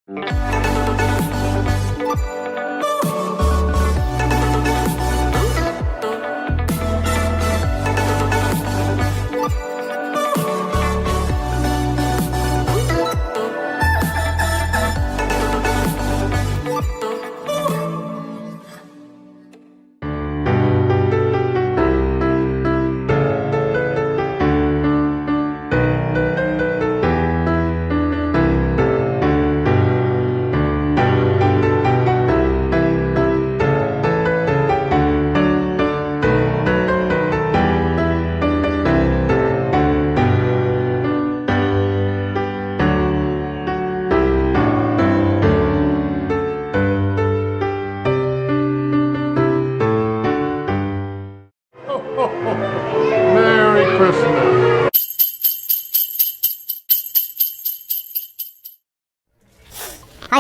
は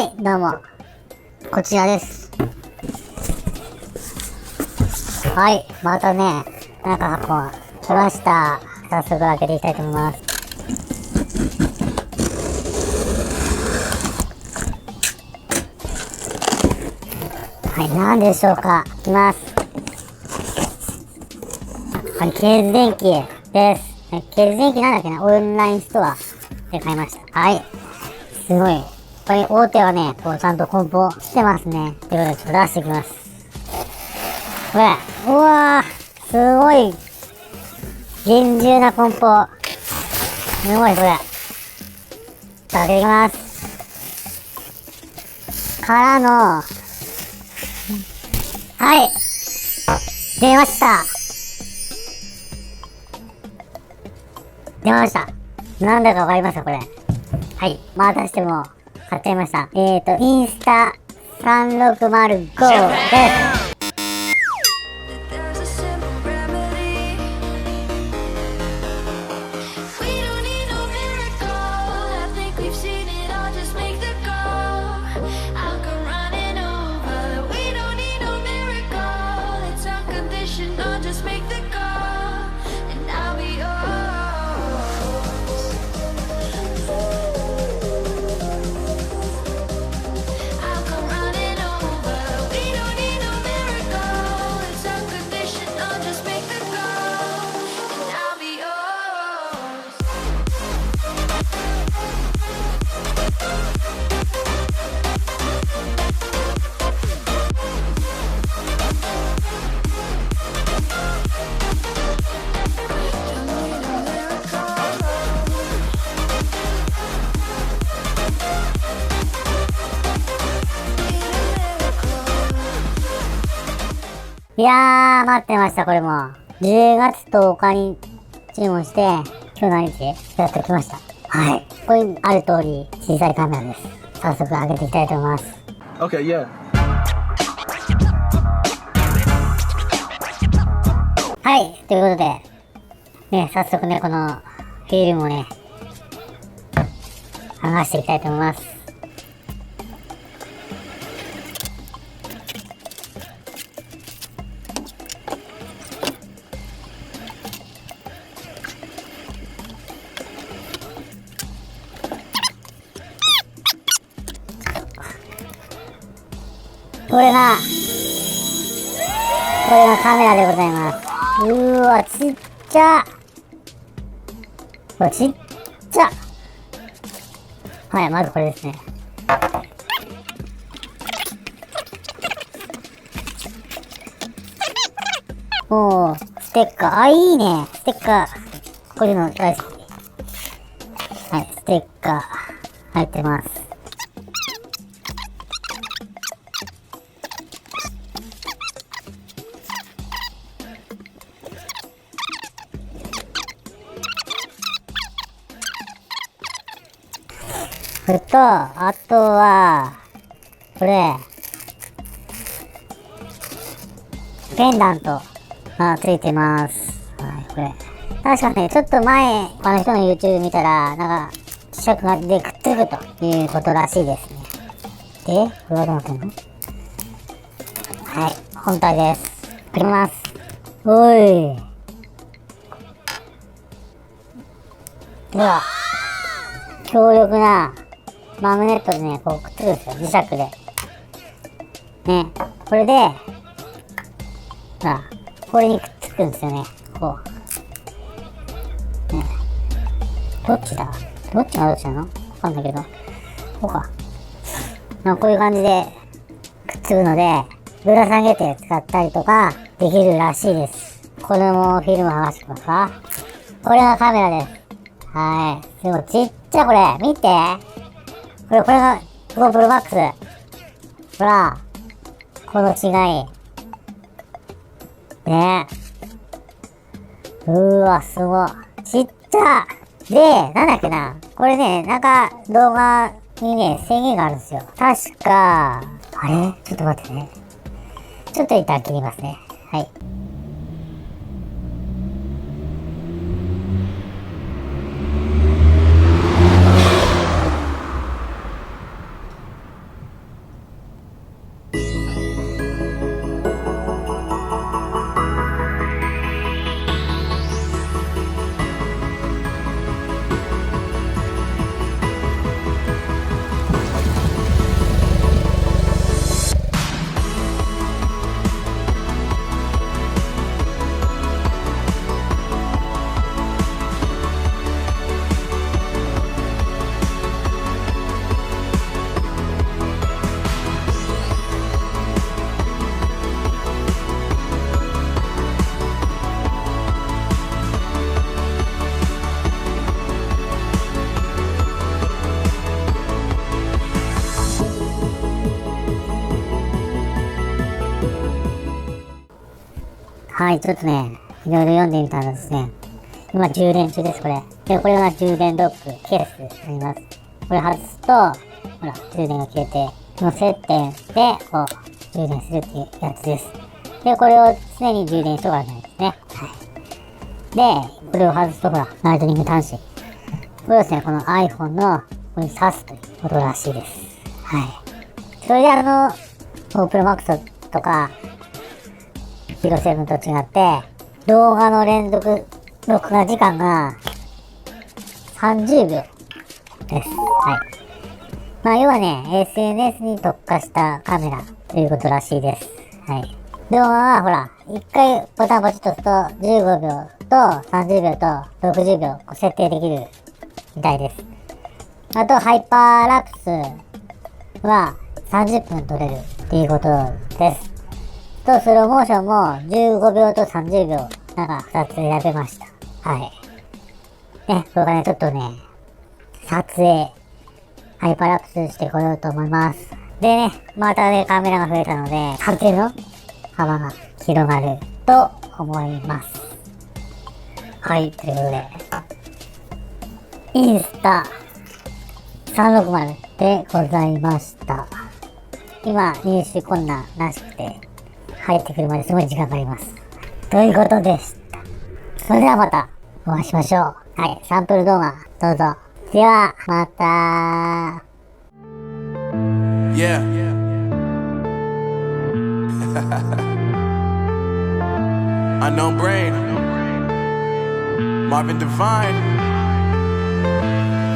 い、どうも。こちらです。はい、またね、なんか箱来ました。早速開けていきたいと思います。はい、何でしょうか。いきます。はい、ケーズ電気です。ケーズ電気なんだっけな、オンラインストアで買いました。はい。すごい。これ大手はね、こうちゃんと梱包してますね。ということでちょっと出していきます。これ、うわー、すごい厳重な梱包。すごいこれ。開けていきます。からの、はい。出ました。出ました。なんだかわかりますかこれ。はい。またしても買っちゃいました。Insta360GO です。いやー、待ってました、これも。10月10日に注文して、今日何日やっと来ました。はい。ここにある通り、小さいカメラです。早速開けていきたいと思います。Okay, yeah. はい。ということで、ね、早速ね、このフィルムをね、剥がしていきたいと思います。これがカメラでございます。うーわ、ちっちゃ。これちっちゃ。はい、まずこれですね。おー、ステッカー。あ、いいね。ステッカー。こういうの大好き。はい、ステッカー入ってます。それと、あとは、これ、ペンダントがついてます。はい、これ。確かね、ちょっと前、他の人の YouTube 見たら、なんか、磁石がでくっつくということらしいですね。で、これはどうなってんの？はい、本体です。開けます。おい。では、強力なマグネットでね、こうくっつくんですよ。磁石で。ね。これで、ほら、これにくっつくんですよね。こう。ね。どっちだ？どっちがどっちなの？わかんないけど。こうか。こういう感じでくっつくので、ぶら下げて使ったりとかできるらしいです。これもフィルム剥がしてますか？これがカメラです。はい。すごいちっちゃいこれ。見て。これが GoPro Max。ほら。この違い。ねえ。わ、すごい。ちっちゃ。で、なんだっけな。これね、なんか動画にね、制限があるんですよ。確か、あれ？ちょっと待ってね。ちょっと一旦切りますね。はい。はい、ちょっとね、いろいろ読んでみたらですね、今充電中です、これ。で、これが充電ドック、ケースになります。これ外すと、ほら、充電が切れて、この接点で、こう、充電するっていうやつです。で、これを常に充電しとかないといけないですね。はい。で、これを外すと、ほら、ライトニング端子。これをですね、この iPhone の、ここに挿すということらしいです。はい。それでGoPro Max とか、Hero 7と違って、動画の連続録画時間が30秒です。はい。まあ、要はね、SNS に特化したカメラということらしいです。はい。動画は、ほら、一回ボタンポチッと押すと15秒と30秒と60秒設定できるみたいです。あと、ハイパーラプスは30分撮れるっていうことです。と、スローモーションも15秒と30秒、なんか2つ選べました。はい。ね、これからね、ちょっとね、撮影、ハイパーラプスしてこようと思います。でね、またね、カメラが増えたので、撮影の幅が広がると思います。はい、ということで、インスタ360でございました。今、入手困難らしくて、入ってくるまですごい時間がかかります。ということでした。それではまたお会いしましょう。はい、サンプル動画どうぞ。では、また。Yeah. Unknown Brain. Marvin Devine.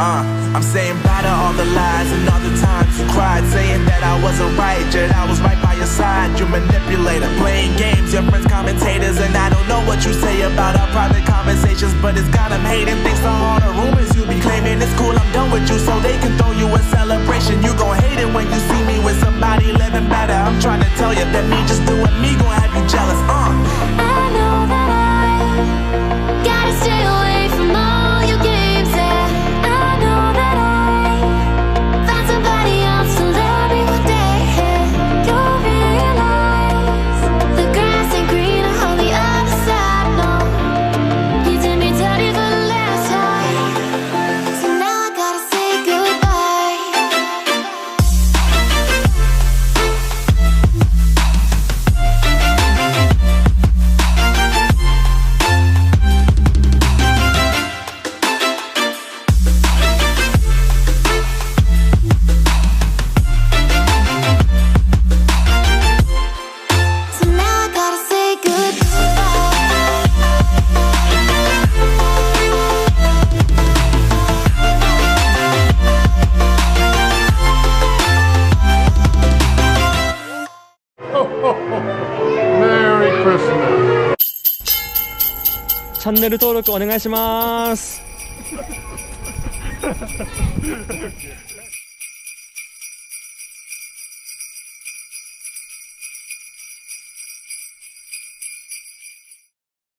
I'm saying bye to all the lies and all the times you cried, saying that I wasn't right, yet I was right by your side. You manipulator, playing games, your friends commentators, and I don't know what you say about our private conversations, but it's got them hating. Thanks to all the rumors you be claiming. It's cool, I'm done with you, so they can throw you a celebration. You gon' hate it when you see me with somebody living better. I'm trying to tell you that me just doing me gon' have you jealous. I know that I gotta stay away from all your games, yeah. ですね。チャンネル登録お願いします。